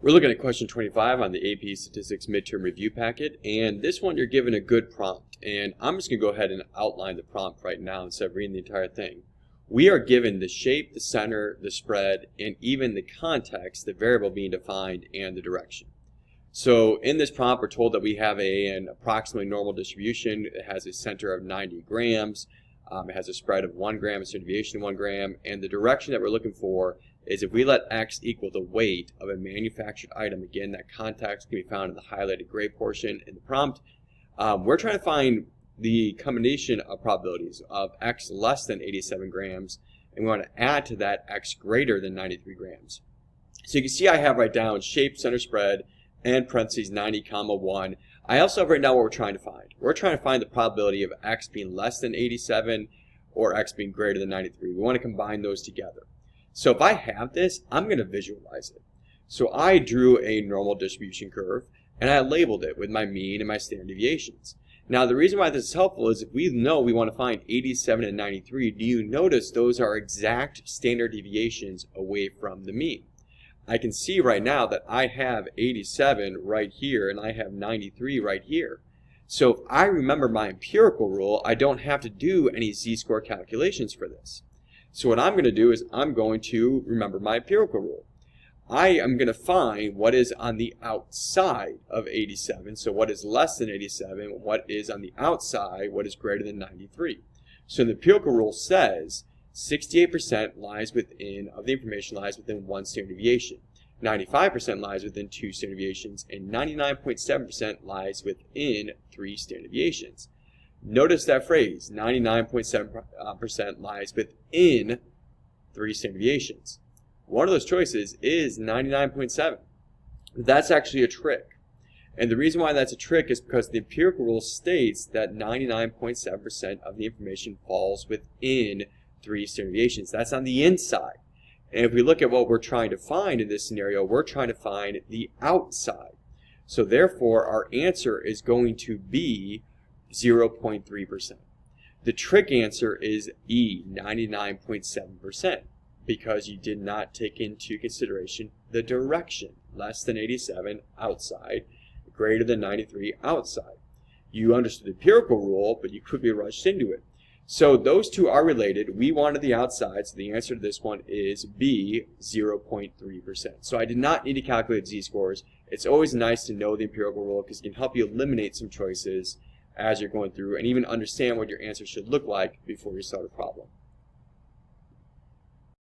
We're looking at question 25 on the AP Statistics Midterm Review Packet, and this one you're given a good prompt, and I'm just going to go ahead and outline the prompt right now instead of reading the entire thing. We are given the shape, the center, the spread, and even the context, the variable being defined, and the direction. So in this prompt, we're told that we have an approximately normal distribution. It has a center of 90 grams. It has a spread of 1 gram, a standard deviation of 1 gram, and the direction that we're looking for is if we let X equal the weight of a manufactured item. Again, that context can be found in the highlighted gray portion in the prompt. We're trying to find the combination of probabilities of X less than 87 grams, and we want to add to that X greater than 93 grams. So you can see I have right down shape, center, spread, and parentheses 90, 1. I also have right now what we're trying to find. We're trying to find the probability of X being less than 87 or X being greater than 93. We want to combine those together. So if I have this, I'm going to visualize it. So I drew a normal distribution curve, and I labeled it with my mean and my standard deviations. Now the reason why this is helpful is if we know we want to find 87 and 93, do you notice those are exact standard deviations away from the mean? I can see right now that I have 87 right here and I have 93 right here. So if I remember my empirical rule, I don't have to do any z-score calculations for this. So what I'm going to do is I'm going to remember my empirical rule. I am going to find what is on the outside of 87. So what is less than 87, what is on the outside, what is greater than 93. So the empirical rule says 68% lies within of the information lies within 1 standard deviation. 95% lies within 2 standard deviations, and 99.7% lies within 3 standard deviations. Notice that phrase, 99.7% lies within 3 standard deviations. One of those choices is 99.7. That's actually a trick. And the reason why that's a trick is because the empirical rule states that 99.7% of the information falls within 3 standard deviations. That's on the inside. And if we look at what we're trying to find in this scenario, we're trying to find the outside. So therefore, our answer is going to be 0.3%. The trick answer is E, 99.7%, because you did not take into consideration the direction, less than 87 outside, greater than 93 outside. You understood the empirical rule, but you quickly rushed into it. So those two are related. We wanted the outside, so the answer to this one is B, 0.3%. So I did not need to calculate z-scores. It's always nice to know the empirical rule because it can help you eliminate some choices as you're going through and even understand what your answer should look like before you start a problem.